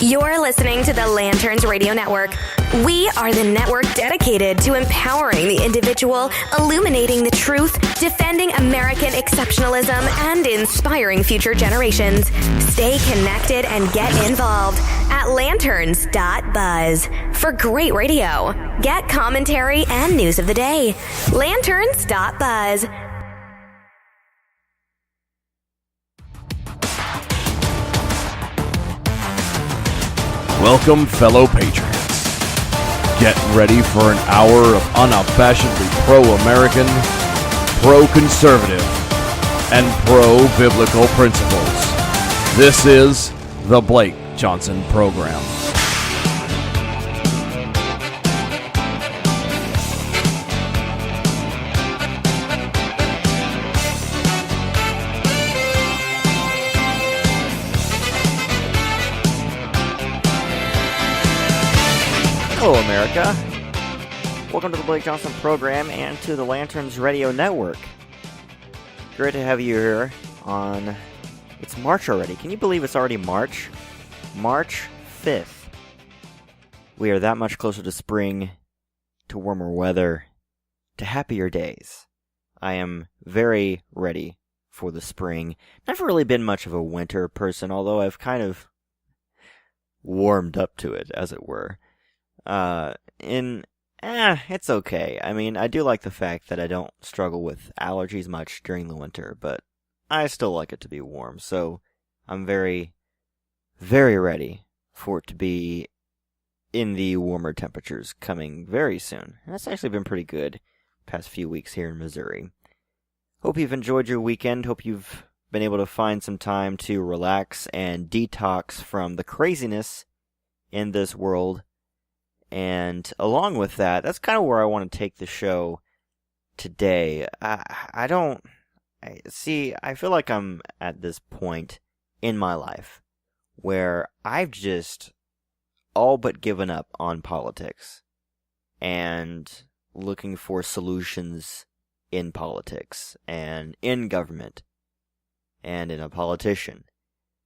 You're listening to the Lanterns Radio Network. We are the network dedicated to empowering the individual, illuminating the truth, defending American exceptionalism, and inspiring future generations. Stay connected and get involved at lanterns.buzz for great radio. Get commentary and news of the day. Lanterns.buzz. Welcome, fellow patriots. Get ready for an hour of unabashedly pro-American, pro-conservative, and pro-biblical principles. This is the Blake Johnson Program. Hello, America. Welcome to the Blake Johnson Program and to the Lanterns Radio Network. Great to have you here on... It's March already. Can you believe it's already March? March 5th. We are that much closer to spring, to warmer weather, to happier days. I am very ready for the spring. Never really been much of a winter person, although I've kind of warmed up to it, as it were. It's okay. I mean, I do like the fact that I don't struggle with allergies much during the winter, but I still like it to be warm, so I'm very, very ready for it to be in the warmer temperatures coming very soon. And that's actually been pretty good the past few weeks here in Missouri. Hope you've enjoyed your weekend. Hope you've been able to find some time to relax and detox from the craziness in this world. And along with that, that's kind of where I want to take the show today. I feel like I'm at this point in my life where I've just all but given up on politics and looking for solutions in politics and in government and in a politician.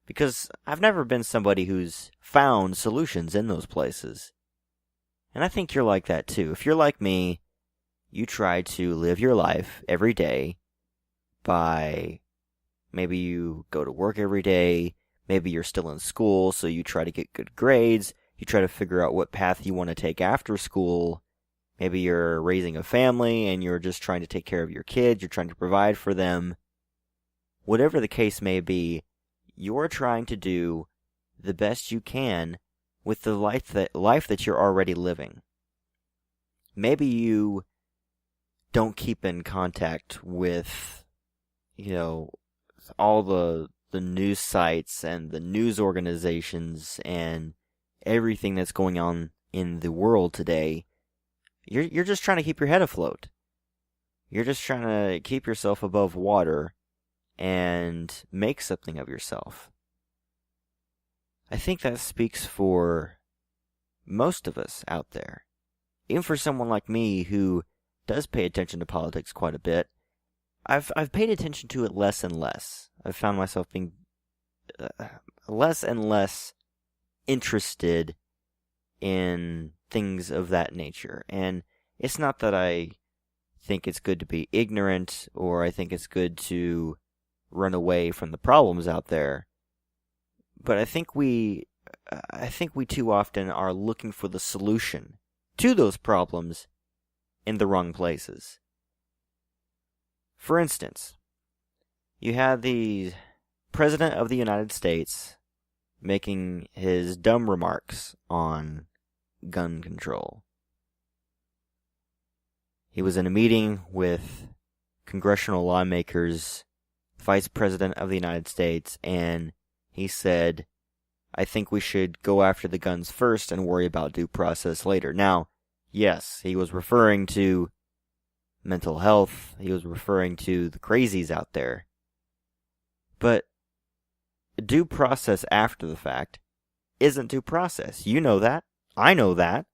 Because I've never been somebody who's found solutions in those places. And I think you're like that too. If you're like me, you try to live your life every day by maybe you go to work every day, maybe you're still in school, so you try to get good grades, you try to figure out what path you want to take after school, maybe you're raising a family and you're just trying to take care of your kids, you're trying to provide for them. Whatever the case may be, you're trying to do the best you can with the life that you're already living. Maybe you don't keep in contact with, all the news sites and the news organizations and everything that's going on in the world today. You're just trying to keep your head afloat. You're just trying to keep yourself above water and make something of yourself. I think that speaks for most of us out there. Even for someone like me who does pay attention to politics quite a bit, I've paid attention to it less and less. I've found myself being less and less interested in things of that nature. And it's not that I think it's good to be ignorant or I think it's good to run away from the problems out there. But I think we too often are looking for the solution to those problems in the wrong places. For instance, you had the President of the United States making his dumb remarks on gun control. He was in a meeting with congressional lawmakers, Vice President of the United States, and he said, I think we should go after the guns first and worry about due process later. Now, yes, he was referring to mental health. He was referring to the crazies out there. But due process after the fact isn't due process. You know that. I know that.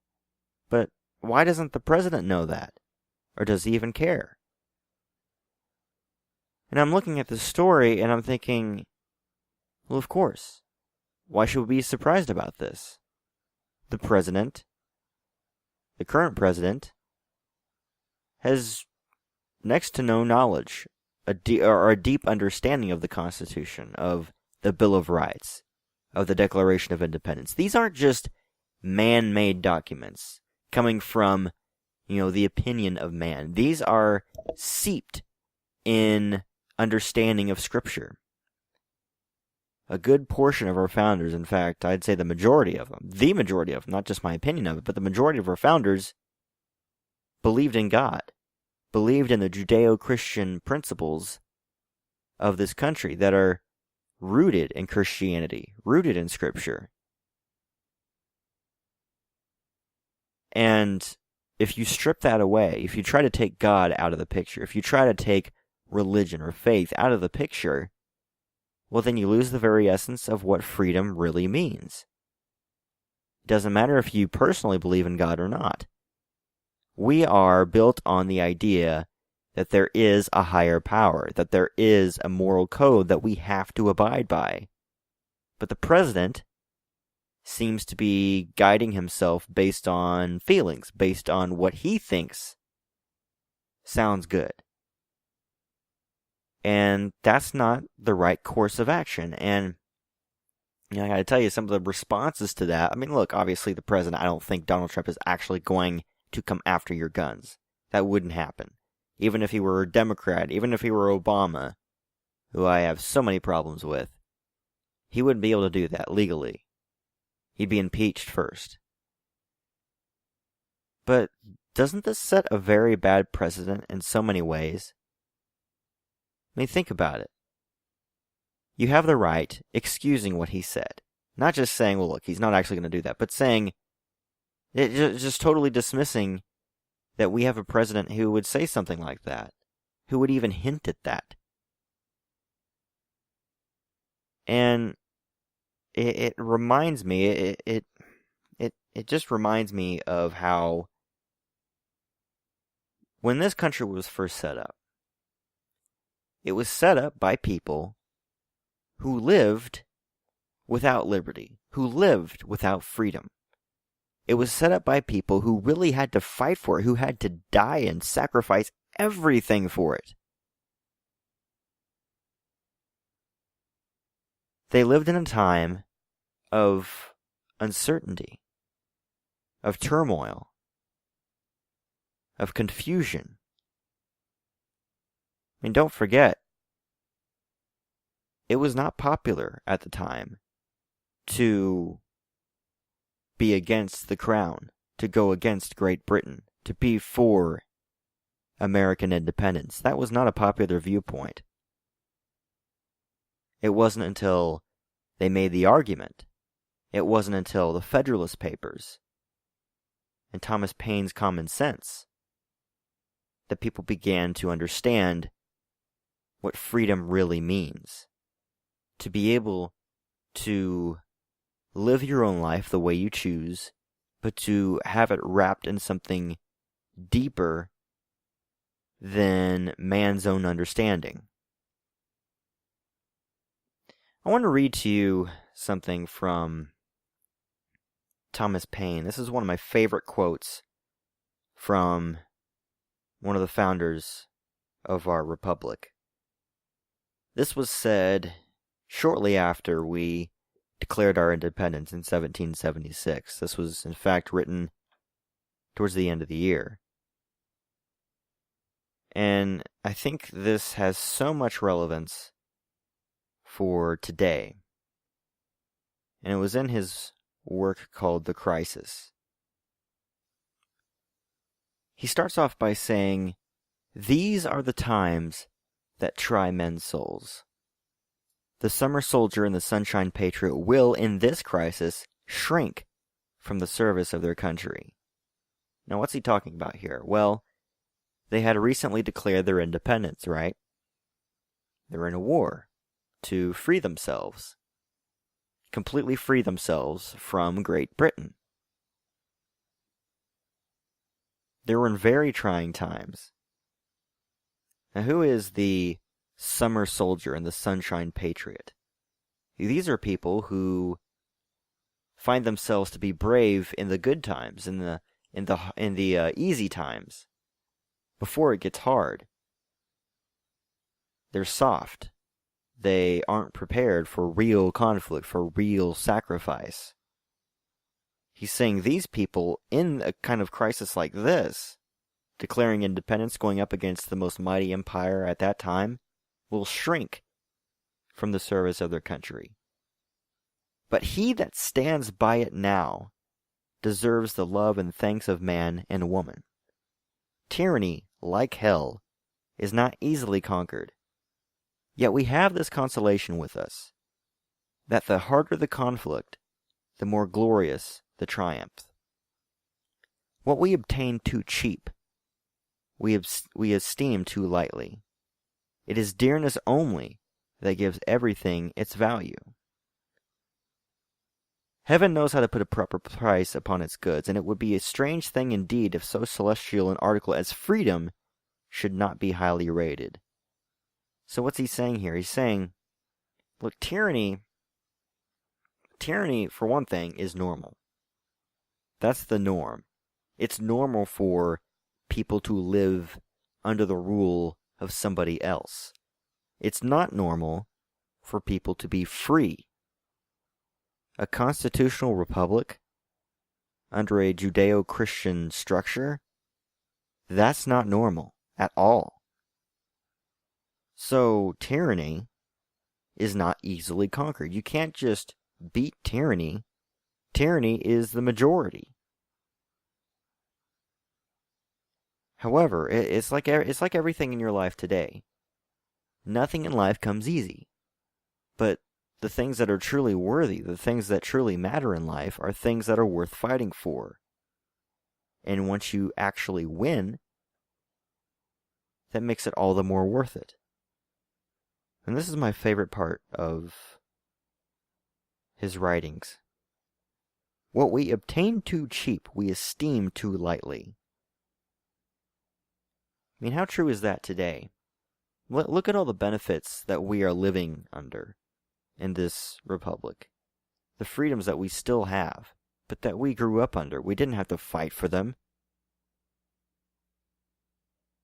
But why doesn't the president know that? Or does he even care? And I'm looking at this story and I'm thinking, well, of course. why should we be surprised about this? The president, the current president, has next to no knowledge, a deep understanding of the Constitution, of the Bill of Rights, of the Declaration of Independence. These aren't just man-made documents coming from, the opinion of man. These are seeped in understanding of Scripture. A good portion of our founders, in fact, I'd say the majority of them, not just my opinion of it, but the majority of our founders believed in God, believed in the Judeo-Christian principles of this country that are rooted in Christianity, rooted in Scripture. And if you strip that away, if you try to take God out of the picture, if you try to take religion or faith out of the picture, well, then you lose the very essence of what freedom really means. It doesn't matter if you personally believe in God or not. We are built on the idea that there is a higher power, that there is a moral code that we have to abide by. But the president seems to be guiding himself based on feelings, based on what he thinks sounds good. And that's not the right course of action. And I gotta tell you, some of the responses to that, look, obviously the president, I don't think Donald Trump is actually going to come after your guns. That wouldn't happen. Even if he were a Democrat, even if he were Obama, who I have so many problems with, he wouldn't be able to do that legally. He'd be impeached first. But doesn't this set a very bad precedent in so many ways? Think about it. You have the right excusing what he said. Not just saying, well, look, he's not actually going to do that, but saying, just totally dismissing that we have a president who would say something like that, who would even hint at that. And it reminds me, it just reminds me of how when this country was first set up, it was set up by people who lived without liberty, who lived without freedom. It was set up by people who really had to fight for it, who had to die and sacrifice everything for it. They lived in a time of uncertainty, of turmoil, of confusion. Don't forget, it was not popular at the time to be against the crown, to go against Great Britain, to be for American independence. That was not a popular viewpoint. It wasn't until they made the argument, it wasn't until the Federalist Papers and Thomas Paine's Common Sense that people began to understand what freedom really means. To be able to live your own life the way you choose, but to have it wrapped in something deeper than man's own understanding. I want to read to you something from Thomas Paine. This is one of my favorite quotes from one of the founders of our republic. This was said shortly after we declared our independence in 1776. This was, in fact, written towards the end of the year. And I think this has so much relevance for today. And it was in his work called The Crisis. He starts off by saying, "These are the times that try men's souls. The summer soldier and the sunshine patriot will, in this crisis, shrink from the service of their country." Now, what's he talking about here? Well, they had recently declared their independence, right? They're in a war to free themselves, completely free themselves from Great Britain. They were in very trying times. Now, who is the summer soldier and the sunshine patriot? These are people who find themselves to be brave in the good times, in the easy times, before it gets hard. They're soft. They aren't prepared for real conflict, for real sacrifice. He's saying these people, in a kind of crisis like this, declaring independence, going up against the most mighty empire at that time, will shrink from the service of their country. But he that stands by it now deserves the love and thanks of man and woman. Tyranny, like hell, is not easily conquered. Yet we have this consolation with us, that the harder the conflict, the more glorious the triumph. What we obtain too cheap, we esteem too lightly. It is dearness only that gives everything its value. Heaven knows how to put a proper price upon its goods, and it would be a strange thing indeed if so celestial an article as freedom should not be highly rated. So what's he saying here? He's saying, look, tyranny, for one thing, is normal. That's the norm. It's normal for people to live under the rule of somebody else. It's not normal for people to be free. A constitutional republic under a Judeo-Christian structure, that's not normal at all. So tyranny is not easily conquered. You can't just beat tyranny. Tyranny is the majority. However, it's like everything in your life today. Nothing in life comes easy. But the things that are truly worthy, the things that truly matter in life, are things that are worth fighting for. And once you actually win, that makes it all the more worth it. And this is my favorite part of his writings. What we obtain too cheap, we esteem too lightly. I mean, how true is that today? Look at all the benefits that we are living under in this republic. The freedoms that we still have, but that we grew up under. We didn't have to fight for them.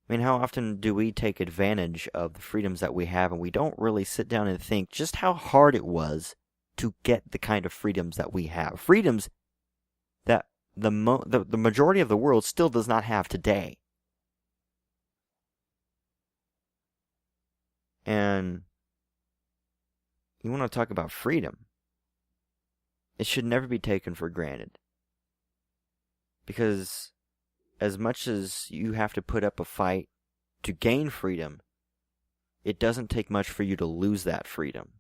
I mean, how often do we take advantage of the freedoms that we have and we don't really sit down and think just how hard it was to get the kind of freedoms that we have? Freedoms that the majority of the world still does not have today. And you want to talk about freedom. It should never be taken for granted. Because as much as you have to put up a fight to gain freedom, it doesn't take much for you to lose that freedom.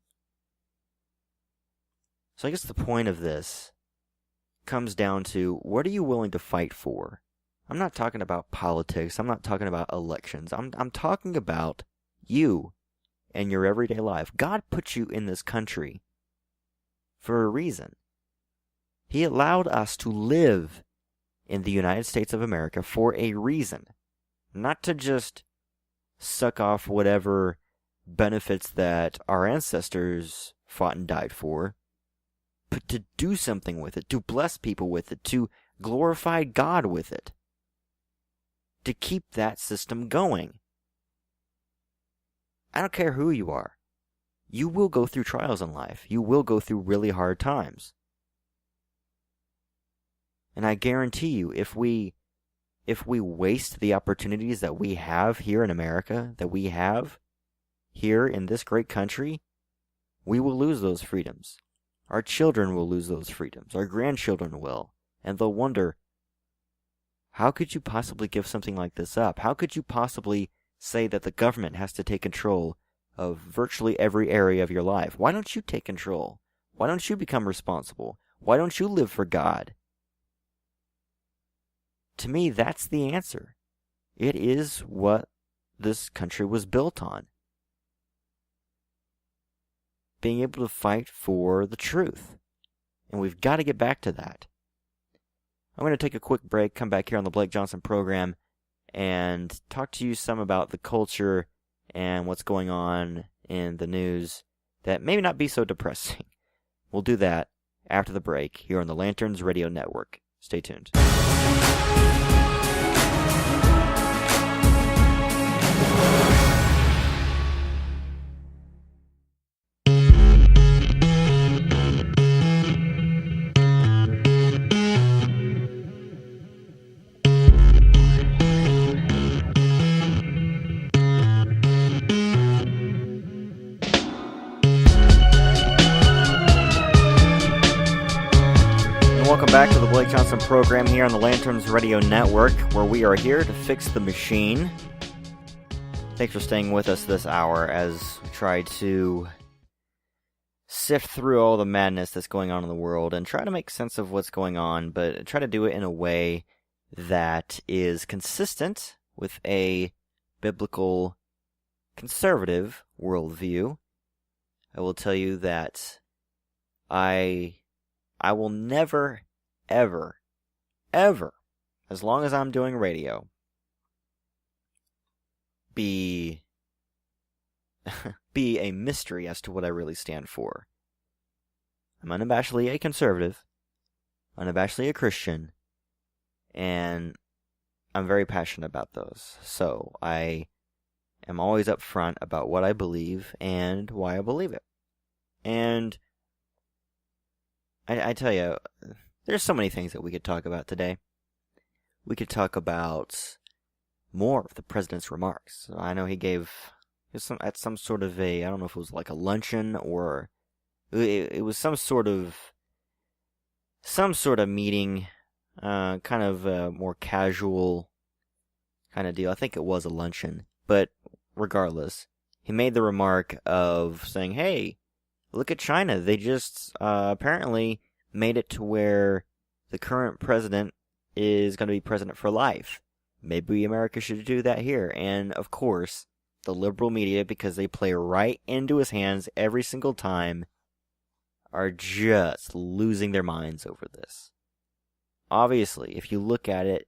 So I guess the point of this comes down to, what are you willing to fight for? I'm not talking about politics. I'm not talking about elections. I'm talking about you and your everyday life. God put you in this country for a reason. He allowed us to live in the United States of America for a reason. Not to just suck off whatever benefits that our ancestors fought and died for, but to do something with it, to bless people with it, to glorify God with it, to keep that system going. I don't care who you are. You will go through trials in life. You will go through really hard times. And I guarantee you, if we waste the opportunities that we have here in America, that we have here in this great country, we will lose those freedoms. Our children will lose those freedoms. Our grandchildren will. And they'll wonder, how could you possibly give something like this up? How could you possibly say that the government has to take control of virtually every area of your life? Why don't you take control? Why don't you become responsible? Why don't you live for God? To me, that's the answer. It is what this country was built on. Being able to fight for the truth. And we've got to get back to that. I'm going to take a quick break, come back here on the Blake Johnson program, and talk to you some about the culture and what's going on in the news that may not be so depressing. We'll do that after the break here on the Lanterns Radio Network. Stay tuned. Welcome back to the Blake Johnson program here on the Lanterns Radio Network, where we are here to fix the machine. Thanks for staying with us this hour as we try to sift through all the madness that's going on in the world and try to make sense of what's going on, but try to do it in a way that is consistent with a biblical conservative worldview. I will tell you that I will never, ever, as long as I'm doing radio, be a mystery as to what I really stand for. I'm unabashedly a conservative, unabashedly a Christian, and I'm very passionate about those. So I am always upfront about what I believe and why I believe it. And I tell you, there's so many things that we could talk about today. We could talk about more of the president's remarks. I know he gave at some sort of I don't know if it was like a luncheon or it was some sort of meeting, kind of a more casual kind of deal. I think it was a luncheon, but regardless, he made the remark of saying, "Hey, look at China. They just apparently made it to where the current president is going to be president for life. Maybe America should do that here." And, of course, the liberal media, because they play right into his hands every single time, are just losing their minds over this. Obviously, if you look at it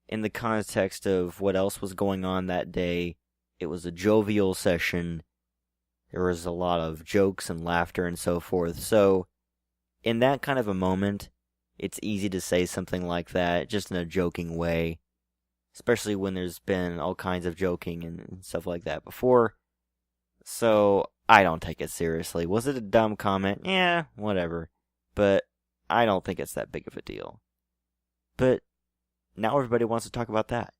in the context of what else was going on that day, it was a jovial session. There was a lot of jokes and laughter and so forth. So, in that kind of a moment, it's easy to say something like that, just in a joking way. Especially when there's been all kinds of joking and stuff like that before. So, I don't take it seriously. Was it a dumb comment? Yeah, whatever. But I don't think it's that big of a deal. But now everybody wants to talk about that.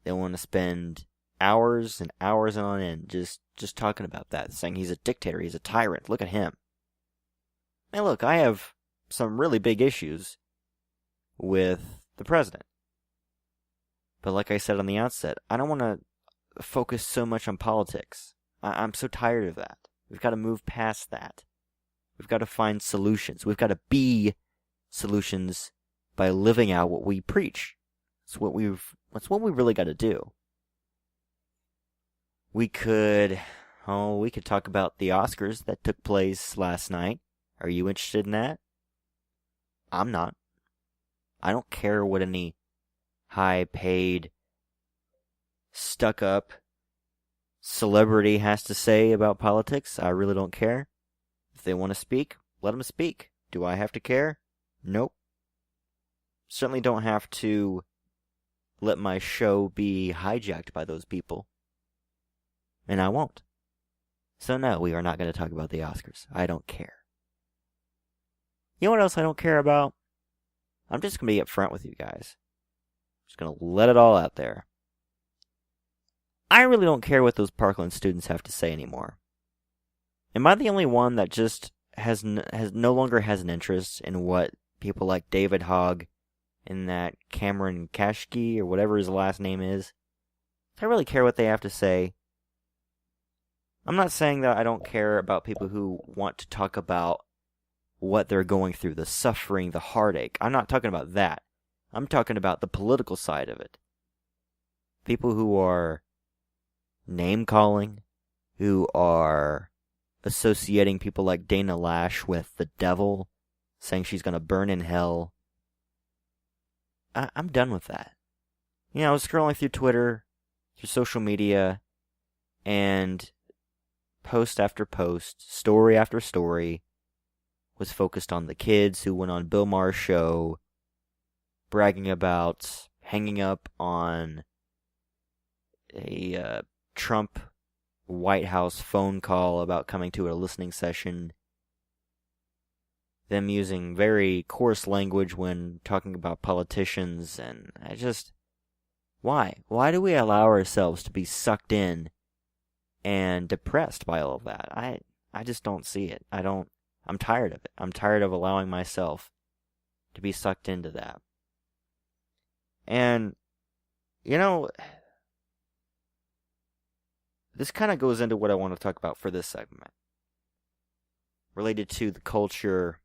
They want to spend hours and hours on end just talking about that, saying he's a dictator, he's a tyrant, look at him. Now look, I have some really big issues with the president. But like I said on the outset, I don't want to focus so much on politics. I'm so tired of that. We've got to move past that. We've got to find solutions. We've got to be solutions by living out what we preach. That's what we really got to do. We could talk about the Oscars that took place last night. Are you interested in that? I'm not. I don't care what any high-paid, stuck-up celebrity has to say about politics. I really don't care. If they want to speak, let them speak. Do I have to care? Nope. Certainly don't have to let my show be hijacked by those people. And I won't. So no, we are not going to talk about the Oscars. I don't care. You know what else I don't care about? I'm just going to be upfront with you guys. Just going to let it all out there. I really don't care what those Parkland students have to say anymore. Am I the only one that just has no longer has an interest in what people like David Hogg and that Cameron Kashke, or whatever his last name is? Do I really care what they have to say? I'm not saying that I don't care about people who want to talk about what they're going through, the suffering, the heartache. I'm not talking about that. I'm talking about the political side of it. People who are name-calling, who are associating people like Dana Lash with the devil, saying she's going to burn in hell. I'm done with that. You know, I was scrolling through Twitter, through social media, and post after post, story after story, was focused on the kids who went on Bill Maher's show, bragging about hanging up on a Trump White House phone call about coming to a listening session, them using very coarse language when talking about politicians, and why? Why do we allow ourselves to be sucked in and depressed by all of that? I just don't see it. I'm tired of it. I'm tired of allowing myself to be sucked into that. And, this kind of goes into what I want to talk about for this segment. Related to the culture,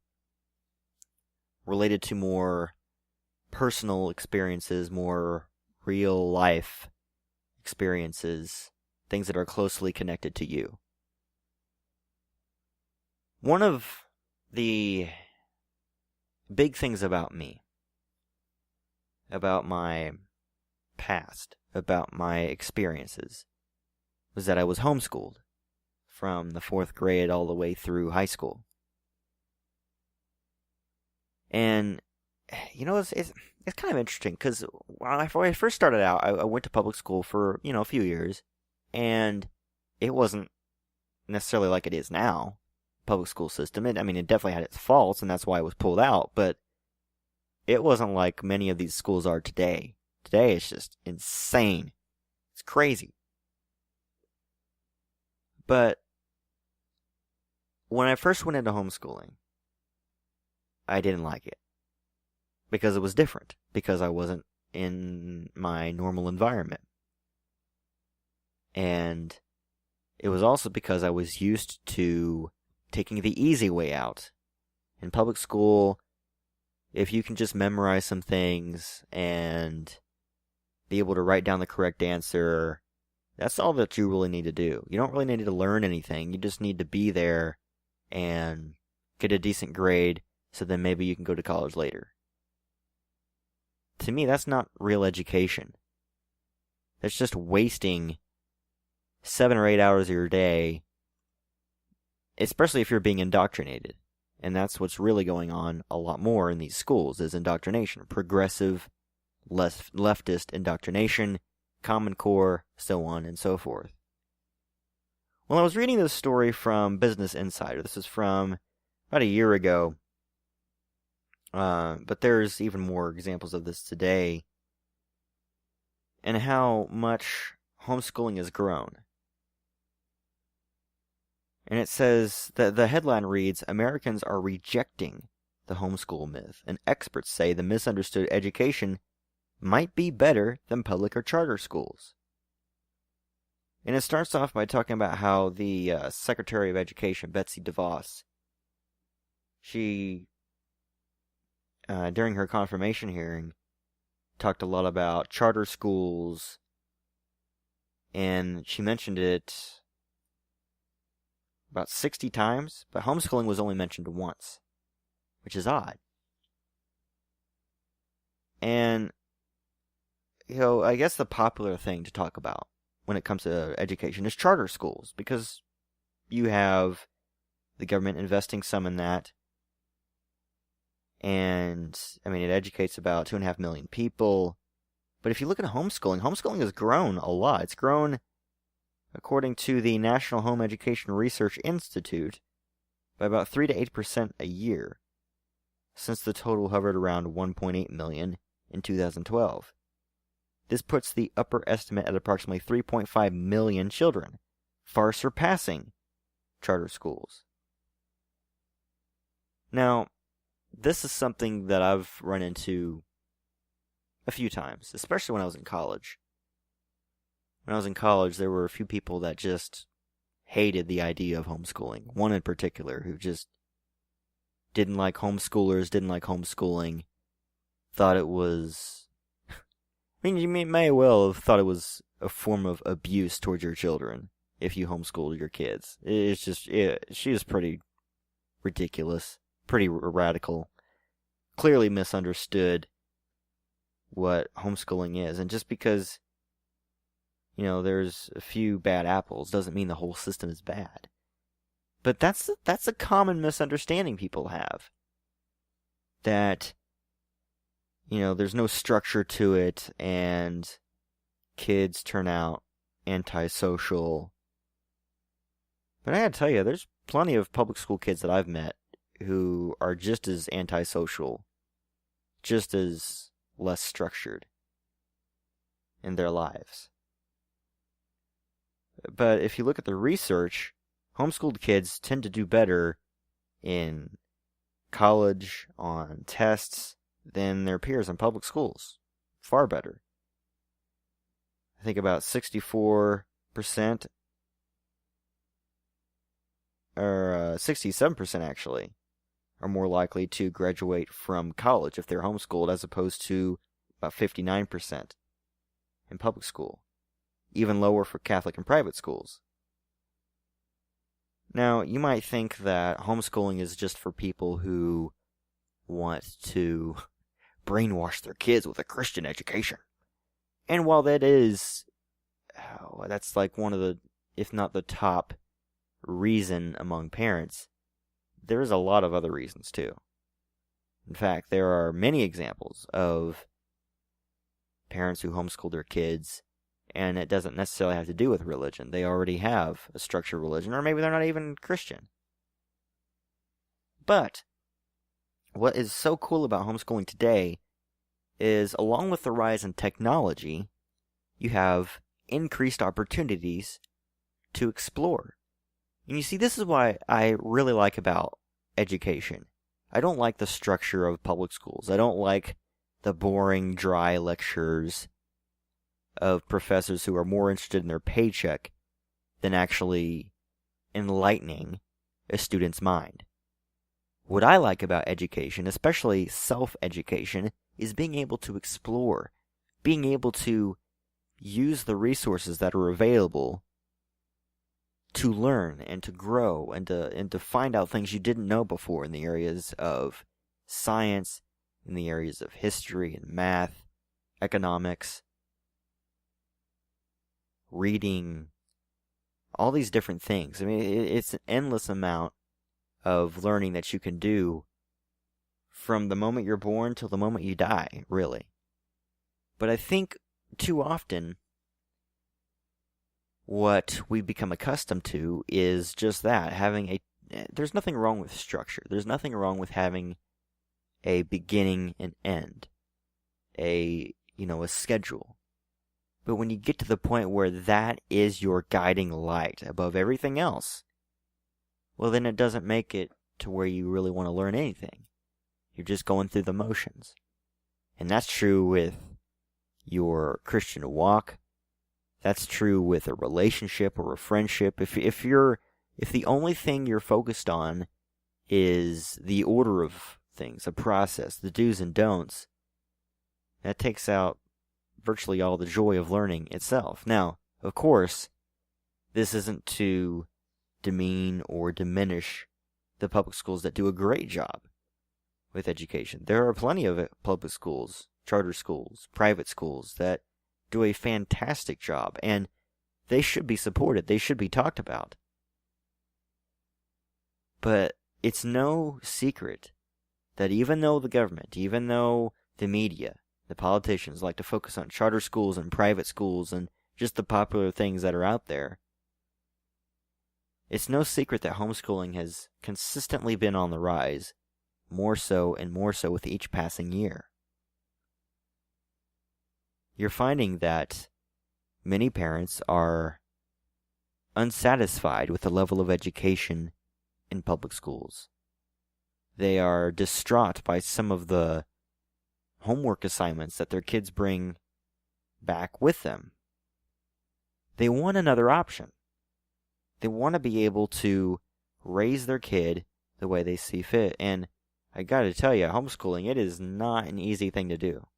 related to more personal experiences, more real life experiences, things that are closely connected to you. One of the big things about me, about my past, about my experiences, was that I was homeschooled from the 4th grade all the way through high school. And, it's kind of interesting, because when I first started out, I went to public school for, a few years, and it wasn't necessarily like it is now, public school system. It definitely had its faults, and that's why it was pulled out, but it wasn't like many of these schools are today. Today, it's just insane. It's crazy. But when I first went into homeschooling, I didn't like it. Because it was different. Because I wasn't in my normal environment. And it was also because I was used to taking the easy way out. In public school, if you can just memorize some things and be able to write down the correct answer, that's all that you really need to do. You don't really need to learn anything. You just need to be there and get a decent grade so then maybe you can go to college later. To me, that's not real education. That's just wasting 7 or 8 hours of your day, especially if you're being indoctrinated. And that's what's really going on a lot more in these schools, is indoctrination. Progressive, leftist indoctrination, Common Core, so on and so forth. Well, I was reading this story from Business Insider. This is from about a year ago. But there's even more examples of this today. And how much homeschooling has grown. And it says that the headline reads, "Americans are rejecting the homeschool myth, and experts say the misunderstood education might be better than public or charter schools." And it starts off by talking about how the Secretary of Education, Betsy DeVos, she, during her confirmation hearing, talked a lot about charter schools, and she mentioned it about 60 times, but homeschooling was only mentioned once, which is odd. And, I guess the popular thing to talk about when it comes to education is charter schools, because you have the government investing some in that, and, it educates about 2.5 million people. But if you look at homeschooling has grown a lot. It's grown, according to the National Home Education Research Institute, by about 3 to 8% a year, since the total hovered around 1.8 million in 2012. This puts the upper estimate at approximately 3.5 million children, far surpassing charter schools. Now, this is something that I've run into a few times, especially when I was in college. When I was in college, there were a few people that just hated the idea of homeschooling. One in particular who just didn't like homeschoolers, didn't like homeschooling, thought it was... you may well have thought it was a form of abuse towards your children if you homeschooled your kids. It's just, she was pretty ridiculous, pretty radical, clearly misunderstood what homeschooling is. And just because, there's a few bad apples doesn't mean the whole system is bad. But that's a common misunderstanding people have. That, there's no structure to it, and kids turn out antisocial. But I gotta tell you, there's plenty of public school kids that I've met who are just as antisocial, just as less structured in their lives. But if you look at the research, homeschooled kids tend to do better in college on tests than their peers in public schools. Far better. I think about 64% or 67% actually are more likely to graduate from college if they're homeschooled, as opposed to about 59% in public school. Even lower for Catholic and private schools. Now, you might think that homeschooling is just for people who want to brainwash their kids with a Christian education. And while that is, that's like one of the, if not the top reason among parents, there is a lot of other reasons too. In fact, there are many examples of parents who homeschool their kids, and it doesn't necessarily have to do with religion. They already have a structured religion, or maybe they're not even Christian. But what is so cool about homeschooling today is, along with the rise in technology, you have increased opportunities to explore. And you see, this is why I really like about education. I don't like the structure of public schools. I don't like the boring, dry lectures of professors who are more interested in their paycheck than actually enlightening a student's mind. What I like about education, especially self-education, is being able to explore, being able to use the resources that are available to learn and to grow and to find out things you didn't know before in the areas of science, in the areas of history and math, economics, reading, all these different things. I mean, it's an endless amount of learning that you can do from the moment you're born till the moment you die, really. But I think too often what we become accustomed to is just that, there's nothing wrong with structure. There's nothing wrong with having a beginning and end, a schedule. But when you get to the point where that is your guiding light above everything else, well, then it doesn't make it to where you really want to learn anything. You're just going through the motions. And that's true with your Christian walk. That's true with a relationship or a friendship. If the only thing you're focused on is the order of things, a process, the do's and don'ts, that takes out virtually all the joy of learning itself. Now, of course, this isn't to demean or diminish the public schools that do a great job with education. There are plenty of public schools, charter schools, private schools that do a fantastic job, and they should be supported. They should be talked about. But it's no secret that even though the government, even though the media, the politicians like to focus on charter schools and private schools and just the popular things that are out there, it's no secret that homeschooling has consistently been on the rise, more so and more so with each passing year. You're finding that many parents are unsatisfied with the level of education in public schools. They are distraught by some of the homework assignments that their kids bring back with them. They want another option. They want to be able to raise their kid the way they see fit. And I got to tell you, homeschooling, it is not an easy thing to do.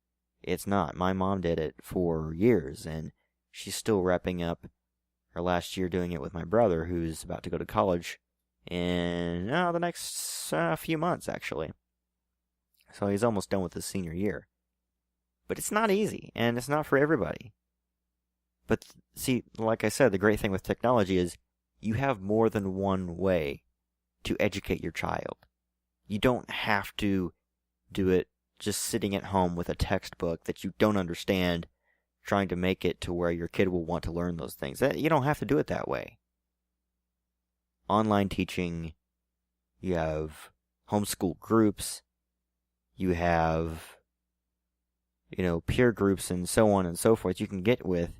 It's not. My mom did it for years, and she's still wrapping up her last year doing it with my brother, who's about to go to college in the next few months, actually. So he's almost done with his senior year. But it's not easy, and it's not for everybody. But see, like I said, the great thing with technology is you have more than one way to educate your child. You don't have to do it just sitting at home with a textbook that you don't understand, trying to make it to where your kid will want to learn those things. You don't have to do it that way. Online teaching, you have homeschool groups, you have, peer groups and so on and so forth you can get with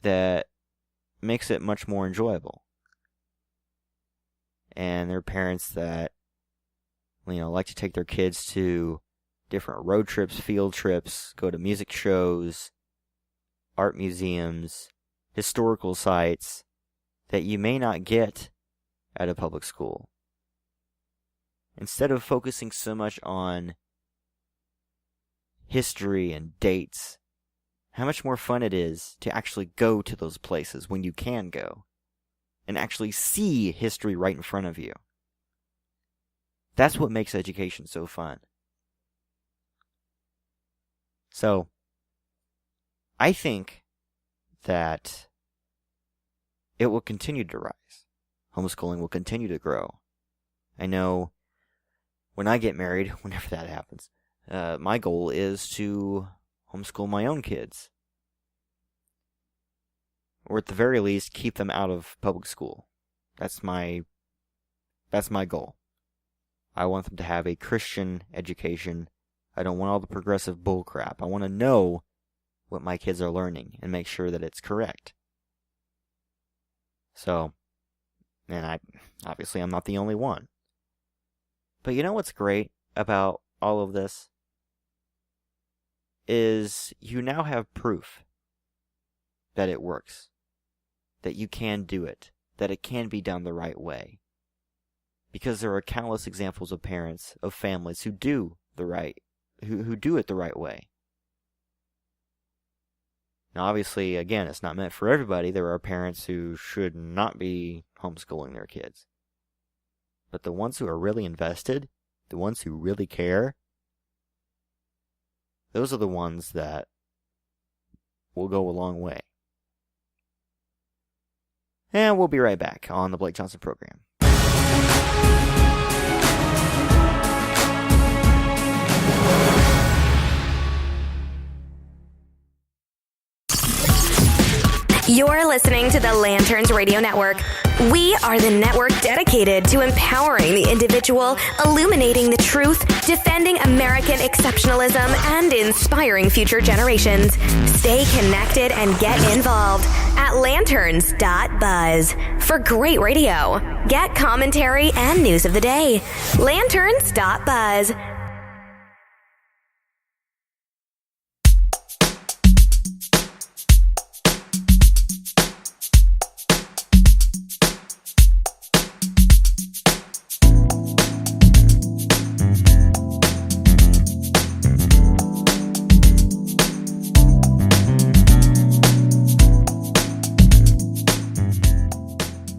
that makes it much more enjoyable. And there are parents that, like to take their kids to different road trips, field trips, go to music shows, art museums, historical sites that you may not get at a public school. Instead of focusing so much on history and dates, how much more fun it is to actually go to those places when you can go and actually see history right in front of you. That's what makes education so fun. So, I think that it will continue to rise. Homeschooling will continue to grow. I know when I get married, whenever that happens, my goal is to homeschool my own kids. Or at the very least, keep them out of public school. That's my goal. I want them to have a Christian education. I don't want all the progressive bullcrap. I want to know what my kids are learning and make sure that it's correct. So, and I'm not the only one. But you know what's great about all of this? Is you now have proof that it works. That you can do it. That it can be done the right way. Because there are countless examples of parents, of families who do who do it the right way. Now obviously, again, it's not meant for everybody. There are parents who should not be homeschooling their kids. But the ones who are really invested, the ones who really care, those are the ones that will go a long way. And we'll be right back on the Blake Johnson Program. You're listening to the Lanterns Radio Network. We are the network dedicated to empowering the individual, illuminating the truth, defending American exceptionalism, and inspiring future generations. Stay connected and get involved at lanterns.buzz. For great radio, get commentary and news of the day. Lanterns.buzz.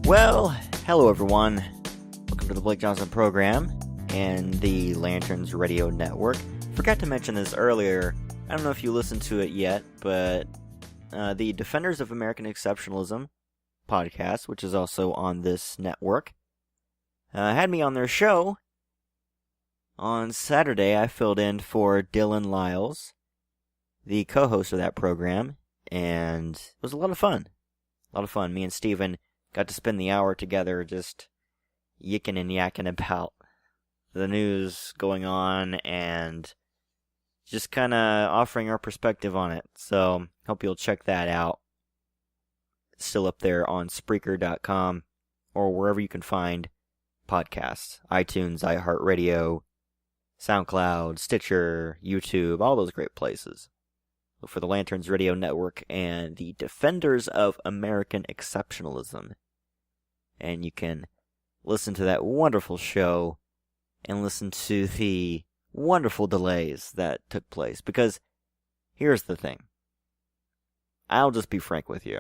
Well, hello everyone. Welcome to the Blake Johnson Program and the Lanterns Radio Network. Forgot to mention this earlier. I don't know if you listened to it yet, but the Defenders of American Exceptionalism podcast, which is also on this network, had me on their show. On Saturday, I filled in for Dylan Lyles, the co-host of that program, and it was a lot of fun. Me and Steven got to spend the hour together just yicking and yakking about the news going on and just kind of offering our perspective on it. So, hope you'll check that out. It's still up there on Spreaker.com or wherever you can find podcasts. iTunes, iHeartRadio, SoundCloud, Stitcher, YouTube, all those great places. Look for the Lanterns Radio Network and the Defenders of American Exceptionalism. And you can listen to that wonderful show and listen to the wonderful delays that took place. Because here's the thing. I'll just be frank with you.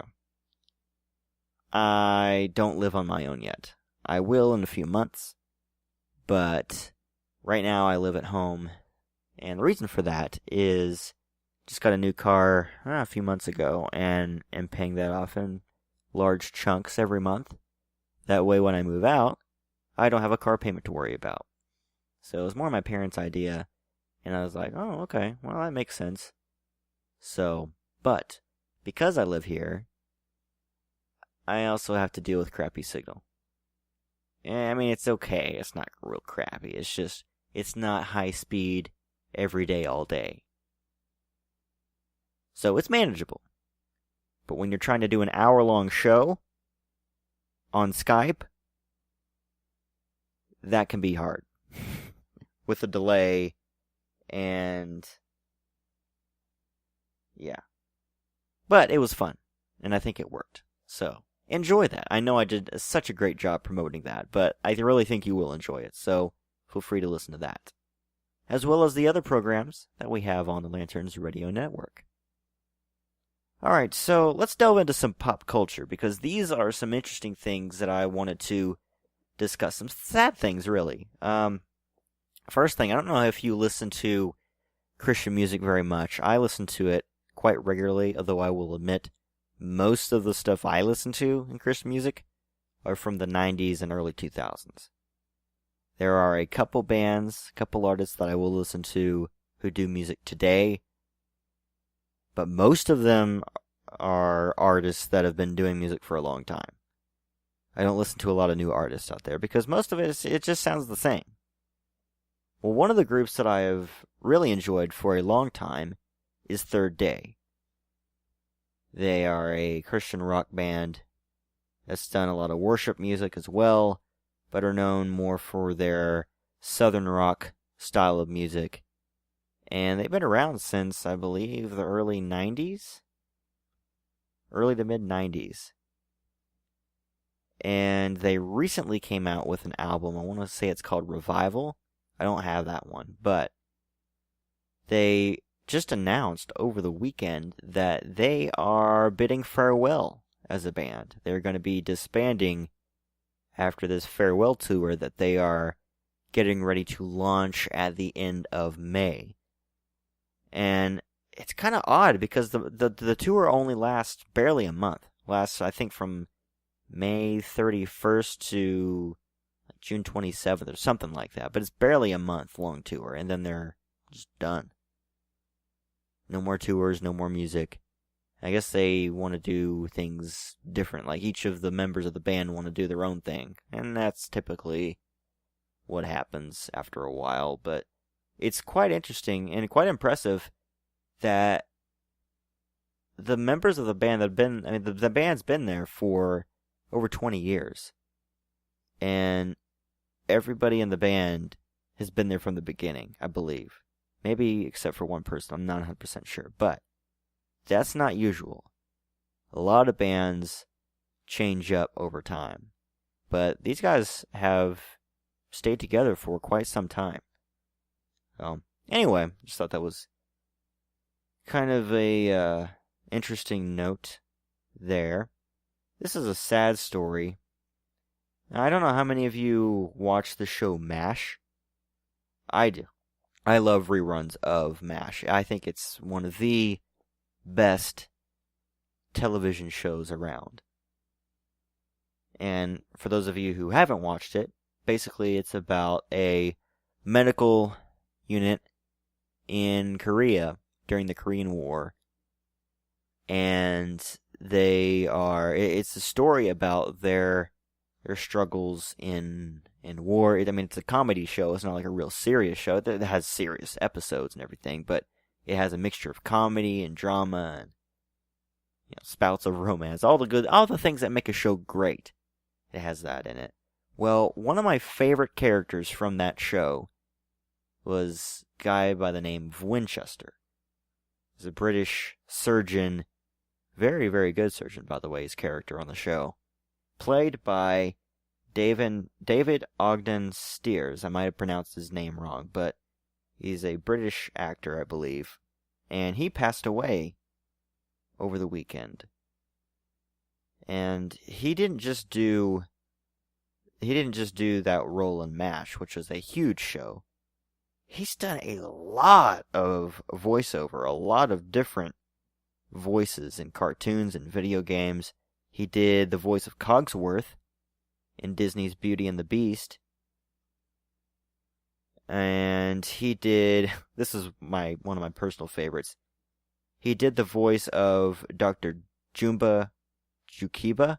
I don't live on my own yet. I will in a few months. But right now I live at home. And the reason for that is just got a new car a few months ago and am paying that off in large chunks every month. That way, when I move out, I don't have a car payment to worry about. So it was more my parents' idea, and I was like, oh, okay, well, that makes sense. So, but because I live here, I also have to deal with crappy signal. I mean, it's okay. It's not real crappy. It's just, it's not high speed every day, all day. So it's manageable. But when you're trying to do an hour-long show on Skype, that can be hard. With a delay and... yeah. But it was fun, and I think it worked. So, enjoy that. I know I did such a great job promoting that, but I really think you will enjoy it, so feel free to listen to that. As well as the other programs that we have on the Lanterns Radio Network. Alright, so let's delve into some pop culture, because these are some interesting things that I wanted to discuss. Some sad things, really. First thing, I don't know if you listen to Christian music very much. I listen to it quite regularly, although I will admit most of the stuff I listen to in Christian music are from the 90s and early 2000s. There are a couple bands, a couple artists that I will listen to who do music today, but most of them are artists that have been doing music for a long time. I don't listen to a lot of new artists out there because most of it just sounds the same. Well, one of the groups that I have really enjoyed for a long time is Third Day. They are a Christian rock band that's done a lot of worship music as well, but are known more for their southern rock style of music. And they've been around since, I believe, the early 90s? Early to mid-90s. And they recently came out with an album. I want to say it's called Revival. I don't have that one, but they just announced over the weekend that they are bidding farewell as a band. They're going to be disbanding after this farewell tour that they are getting ready to launch at the end of May. And it's kind of odd because the tour only lasts barely a month. Lasts, I think, from May 31st to June 27th or something like that. But it's barely a month-long tour, and then they're just done. No more tours, no more music. I guess they want to do things different. Like, each of the members of the band want to do their own thing. And that's typically what happens after a while. But it's quite interesting and quite impressive that the members of the band that have been... I mean, the band's been there for over 20 years. And everybody in the band has been there from the beginning, I believe. Maybe except for one person, I'm not 100% sure. But that's not usual. A lot of bands change up over time. But these guys have stayed together for quite some time. Anyway, just thought that was kind of a interesting note there. This is a sad story. I don't know how many of you watch the show MASH. I do. I love reruns of MASH. I think it's one of the best television shows around. And for those of you who haven't watched it, basically it's about a medical unit in Korea during the Korean War. And it's a story about their struggles in war. I mean, it's a comedy show. It's not like a real serious show. It has serious episodes and everything, but it has a mixture of comedy and drama and spouts of romance. All the things that make a show great. It has that in it. Well, one of my favorite characters from that show was a guy by the name of Winchester. He's a British surgeon. Very, very good surgeon, by the way, his character on the show. Played by David Ogden Stiers. I might have pronounced his name wrong, but he's a British actor, I believe. And he passed away over the weekend. And he didn't just do that role in MASH, which was a huge show. He's done a lot of voiceover, a lot of different voices in cartoons and video games. He did the voice of Cogsworth in Disney's Beauty and the Beast. And he did, this is one of my personal favorites. He did the voice of Dr. Jumba Jookiba,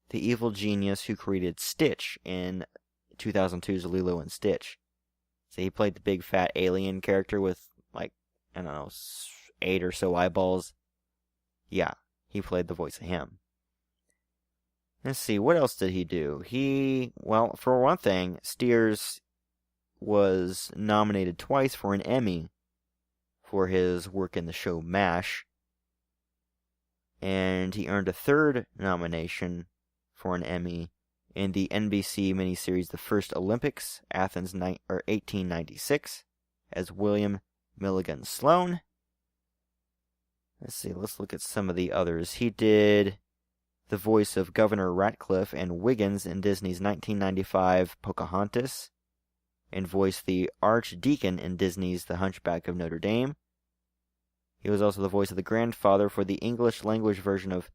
the evil genius who created Stitch in 2002's Lilo and Stitch. So he played the big fat alien character with, like, I don't know, 8 or so eyeballs. Yeah, he played the voice of him. Let's see, what else did he do? Well, for one thing, Steers was nominated twice for an Emmy for his work in the show MASH. And he earned a third nomination for an Emmy in the NBC miniseries The First Olympics, Athens 1896, as William Milligan Sloane. Let's see, let's look at some of the others. He did the voice of Governor Ratcliffe and Wiggins in Disney's 1995 Pocahontas, and voiced the Archdeacon in Disney's The Hunchback of Notre Dame. He was also the voice of the grandfather for the English language version of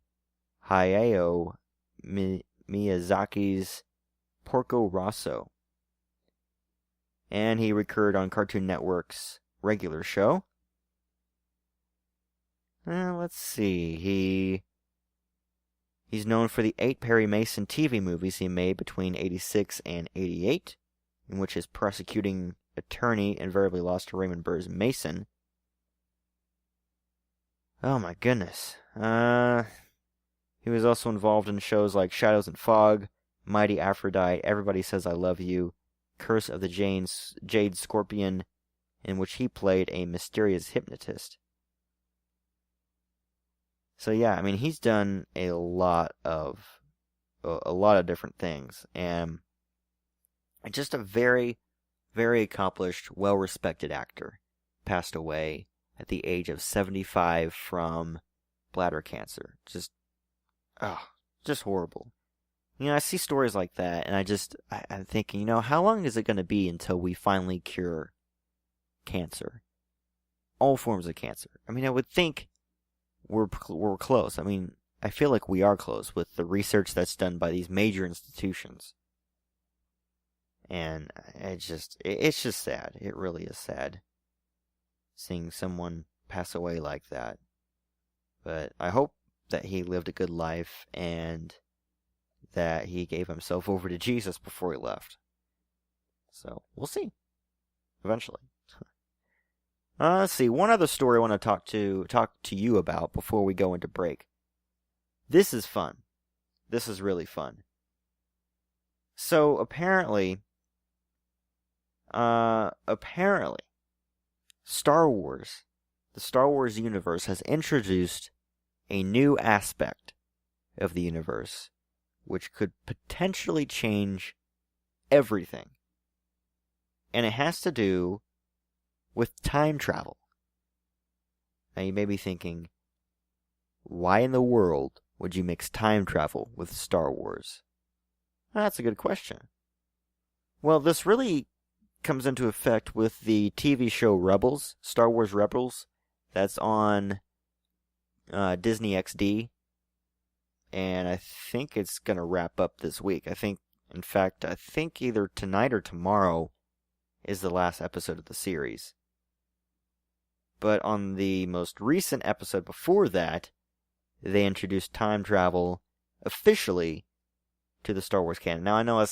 Hayao Miyazaki's Porco Rosso. And he recurred on Cartoon Network's regular show. Let's see, he's known for the 8 Perry Mason TV movies he made between 86 and 88, in which his prosecuting attorney invariably lost to Raymond Burr's Mason. Oh my goodness. He was also involved in shows like Shadows and Fog, Mighty Aphrodite, Everybody Says I Love You, Curse of the Jade Scorpion, in which he played a mysterious hypnotist. So yeah, I mean, he's done a lot of different things, and just a very, very accomplished, well-respected actor. Passed away at the age of 75 from bladder cancer. Just horrible. You know, I see stories like that, and I'm thinking, how long is it going to be until we finally cure cancer? All forms of cancer. I mean, I would think we're close. I mean, I feel like we are close with the research that's done by these major institutions. And it's just sad. It really is sad seeing someone pass away like that. But I hope that he lived a good life and that he gave himself over to Jesus before he left. So, we'll see. Eventually. Let's see, one other story I want to talk to you about before we go into break. This is fun. This is really fun. So, apparently, Star Wars, the Star Wars universe has introduced a new aspect of the universe, which could potentially change everything. And it has to do with time travel. Now you may be thinking, why in the world would you mix time travel with Star Wars? That's a good question. Well, this really comes into effect with the TV show Rebels, Star Wars Rebels, that's on Disney XD, and I think it's going to wrap up this week. I think either tonight or tomorrow is the last episode of the series. But on the most recent episode before that, they introduced time travel officially to the Star Wars canon. Now, I know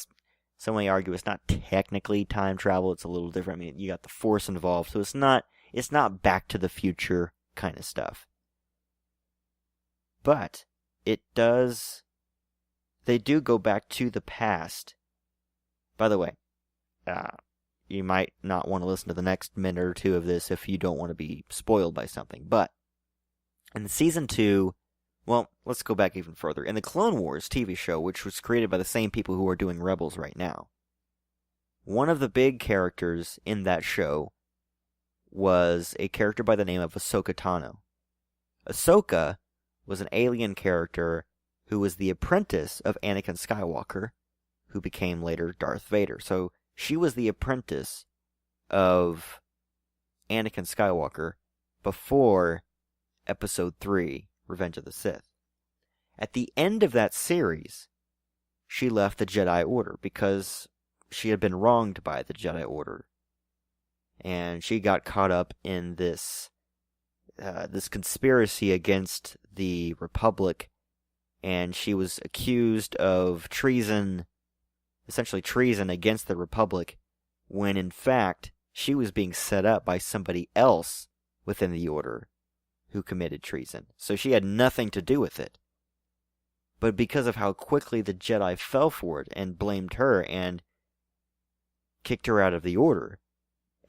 some may argue it's not technically time travel, it's a little different. I mean, you got the Force involved, so it's not Back to the Future kind of stuff. But they do go back to the past. By the way, you might not want to listen to the next minute or two of this if you don't want to be spoiled by something. But in Season 2, well, let's go back even further. In the Clone Wars TV show, which was created by the same people who are doing Rebels right now, one of the big characters in that show was a character by the name of Ahsoka Tano. Ahsoka was an alien character who was the apprentice of Anakin Skywalker, who became later Darth Vader. So she was the apprentice of Anakin Skywalker before Episode 3, Revenge of the Sith. At the end of that series, she left the Jedi Order because she had been wronged by the Jedi Order. And she got caught up in this conspiracy against the Republic, and she was accused of treason, essentially treason against the Republic, when in fact she was being set up by somebody else within the Order who committed treason. So she had nothing to do with it. But because of how quickly the Jedi fell for it and blamed her and kicked her out of the Order,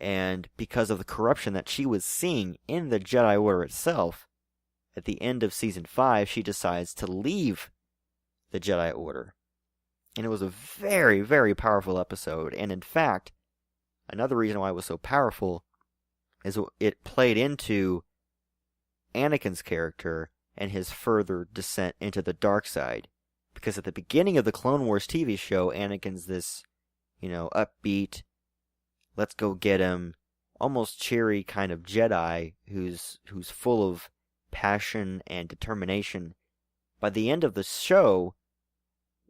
and because of the corruption that she was seeing in the Jedi Order itself, at the end of Season 5, she decides to leave the Jedi Order. And it was a very, very powerful episode. And in fact, another reason why it was so powerful is it played into Anakin's character and his further descent into the dark side. Because at the beginning of the Clone Wars TV show, Anakin's this, upbeat, let's go get him, almost cheery kind of Jedi who's full of passion and determination. By the end of the show,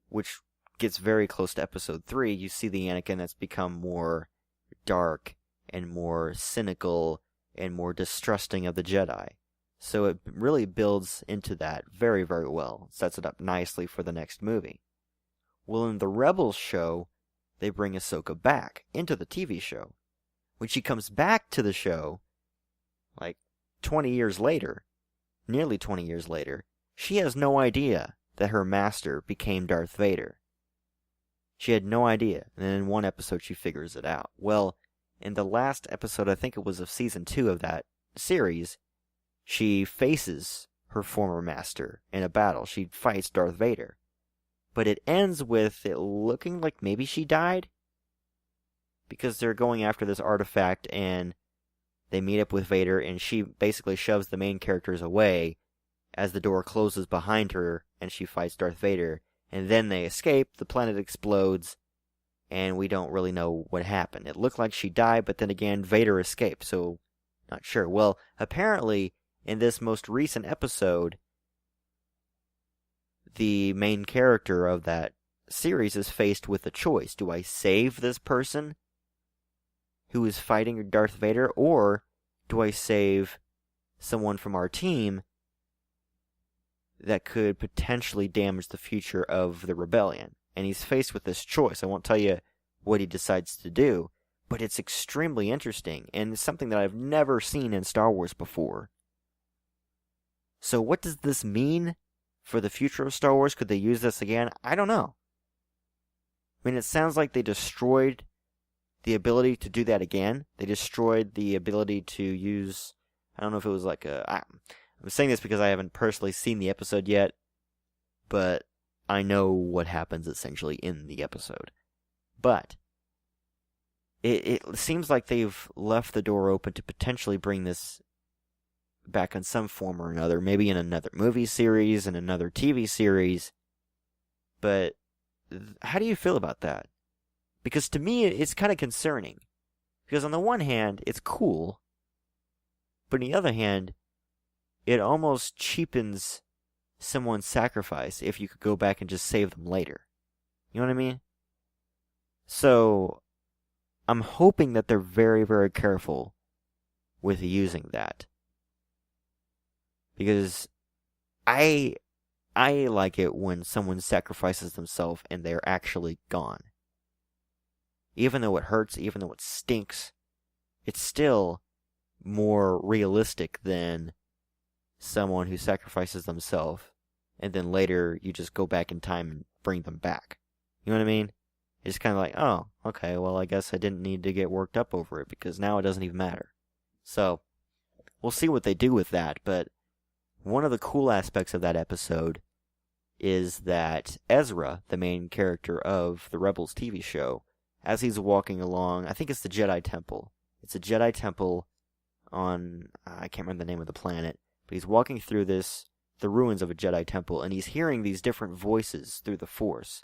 which gets very close to Episode 3, you see the Anakin that's become more dark and more cynical and more distrusting of the Jedi. So it really builds into that very, very well. Sets it up nicely for the next movie. Well, in the Rebels show, they bring Ahsoka back into the TV show. When she comes back to the show, like 20 years later, nearly 20 years later, she has no idea that her master became Darth Vader. She had no idea, and then in one episode she figures it out. Well, in the last episode, I think it was of Season 2 of that series, she faces her former master in a battle. She fights Darth Vader. But it ends with it looking like maybe she died, because they're going after this artifact and they meet up with Vader, and she basically shoves the main characters away as the door closes behind her and she fights Darth Vader. And then they escape, the planet explodes, and we don't really know what happened. It looked like she died, but then again, Vader escaped, so not sure. Well, apparently, in this most recent episode, the main character of that series is faced with a choice. Do I save this person who is fighting Darth Vader, or do I save someone from our team that could potentially damage the future of the rebellion? And he's faced with this choice. I won't tell you what he decides to do, but it's extremely interesting, and it's something that I've never seen in Star Wars before. So what does this mean for the future of Star Wars? Could they use this again? I don't know. I mean, it sounds like they destroyed the ability to do that again. They destroyed the ability to use, I don't know if it was like I'm saying this because I haven't personally seen the episode yet, but I know what happens essentially in the episode. But it seems like they've left the door open to potentially bring this back in some form or another, maybe in another movie series, in another TV series. But how do you feel about that? Because to me, it's kind of concerning. Because on the one hand, it's cool, but on the other hand, it almost cheapens someone's sacrifice if you could go back and just save them later. You know what I mean? So, I'm hoping that they're very, very careful with using that. Because I like it when someone sacrifices themselves and they're actually gone. Even though it hurts, even though it stinks, it's still more realistic than someone who sacrifices themselves and then later you just go back in time and bring them back. You know what I mean? It's kind of like, oh, okay, well, I guess I didn't need to get worked up over it because now it doesn't even matter. So, we'll see what they do with that, but one of the cool aspects of that episode is that Ezra, the main character of the Rebels TV show, as he's walking along, I think it's the Jedi Temple. It's a Jedi Temple on, I can't remember the name of the planet, but he's walking through the ruins of a Jedi Temple, and he's hearing these different voices through the Force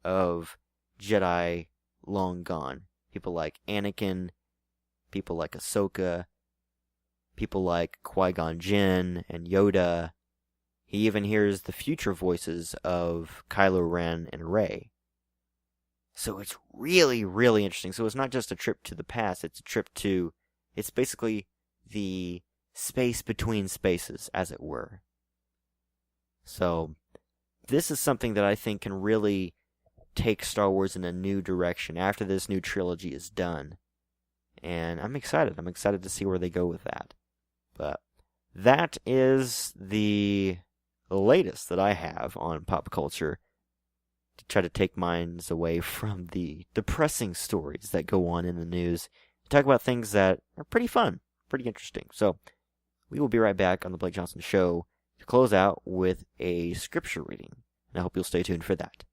of Jedi long gone. People like Anakin, people like Ahsoka, people like Qui-Gon Jinn and Yoda, He even hears the future voices of Kylo Ren and Rey. So it's really, really interesting. So it's not just a trip to the past, it's basically the space between spaces, as it were. So this is something that I think can really take Star Wars in a new direction after this new trilogy is done. And I'm excited. I'm excited to see where they go with that. But that is the latest that I have on pop culture, to try to take minds away from the depressing stories that go on in the news. Talk about things that are pretty fun, pretty interesting. So we will be right back on the Blake Johnson Show to close out with a scripture reading. And I hope you'll stay tuned for that.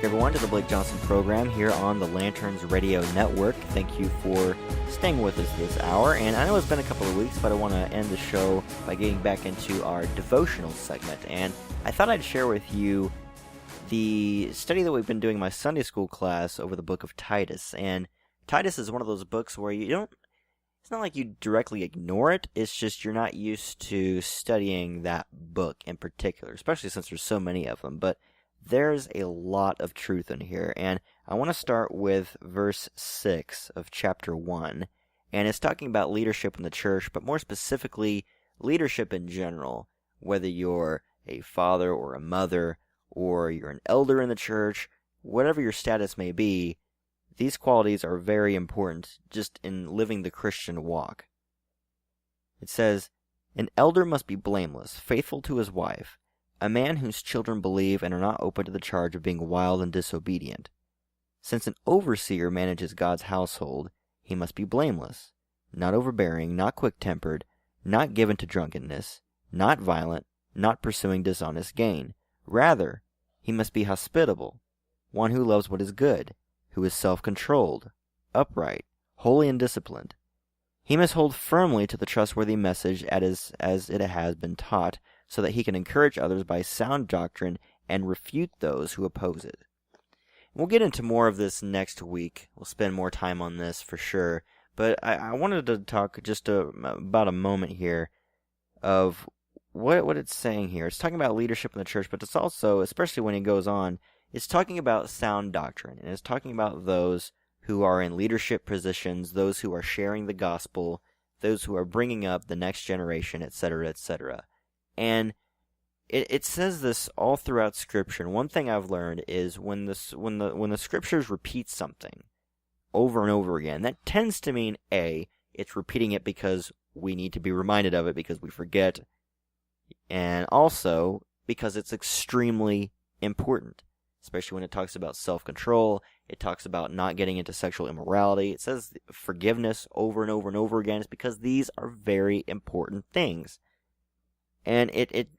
Everyone to the Blake Johnson program here on the Lanterns Radio Network. Thank you for staying with us this hour. And I know it's been a couple of weeks, but I want to end the show by getting back into our devotional segment. And I thought I'd share with you the study that we've been doing in my Sunday school class over the book of Titus. And Titus is one of those books where it's not like you directly ignore it, it's just you're not used to studying that book in particular, especially since there's so many of them. But there's a lot of truth in here, and I want to start with verse 6 of chapter 1, and it's talking about leadership in the church, but more specifically, leadership in general, whether you're a father or a mother, or you're an elder in the church, whatever your status may be, these qualities are very important just in living the Christian walk. It says, "An elder must be blameless, faithful to his wife, a man whose children believe and are not open to the charge of being wild and disobedient. Since an overseer manages God's household, he must be blameless, not overbearing, not quick-tempered, not given to drunkenness, not violent, not pursuing dishonest gain. Rather, he must be hospitable, one who loves what is good, who is self-controlled, upright, holy and disciplined. He must hold firmly to the trustworthy message as it has been taught, so that he can encourage others by sound doctrine and refute those who oppose it." We'll get into more of this next week. We'll spend more time on this for sure. But I wanted to talk just about a moment here of what it's saying here. It's talking about leadership in the church, but it's also, especially when it goes on, it's talking about sound doctrine. And it's talking about those who are in leadership positions, those who are sharing the gospel, those who are bringing up the next generation, etc., etc. And it says this all throughout Scripture. And one thing I've learned is when the Scriptures repeat something over and over again, that tends to mean it's repeating it because we need to be reminded of it because we forget, and also because it's extremely important, especially when it talks about self-control. It talks about not getting into sexual immorality. It says forgiveness over and over and over again. It's because these are very important things. And it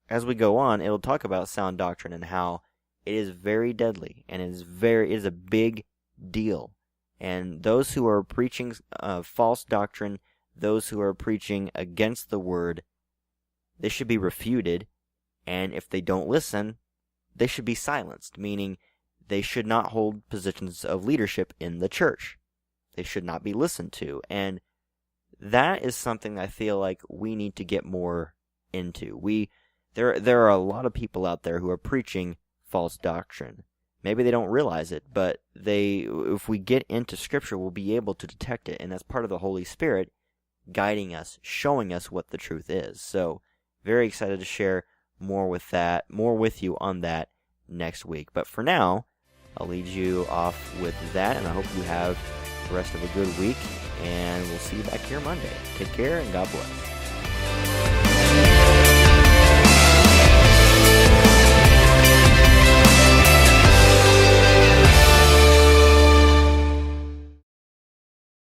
as we go on, it'll talk about sound doctrine and how it is very deadly and it is a big deal. And those who are preaching false doctrine, those who are preaching against the word, they should be refuted. And if they don't listen, they should be silenced, meaning they should not hold positions of leadership in the church. They should not be listened to. And that is something I feel like we need to get more into. There are a lot of people out there who are preaching false doctrine. Maybe they don't realize it, but if we get into Scripture, we'll be able to detect it, and that's part of the Holy Spirit guiding us, showing us what the truth is. So, very excited to share more with you on that next week. But for now, I'll lead you off with that, and I hope you have the rest of a good week, and we'll see you back here Monday. Take care, and God bless.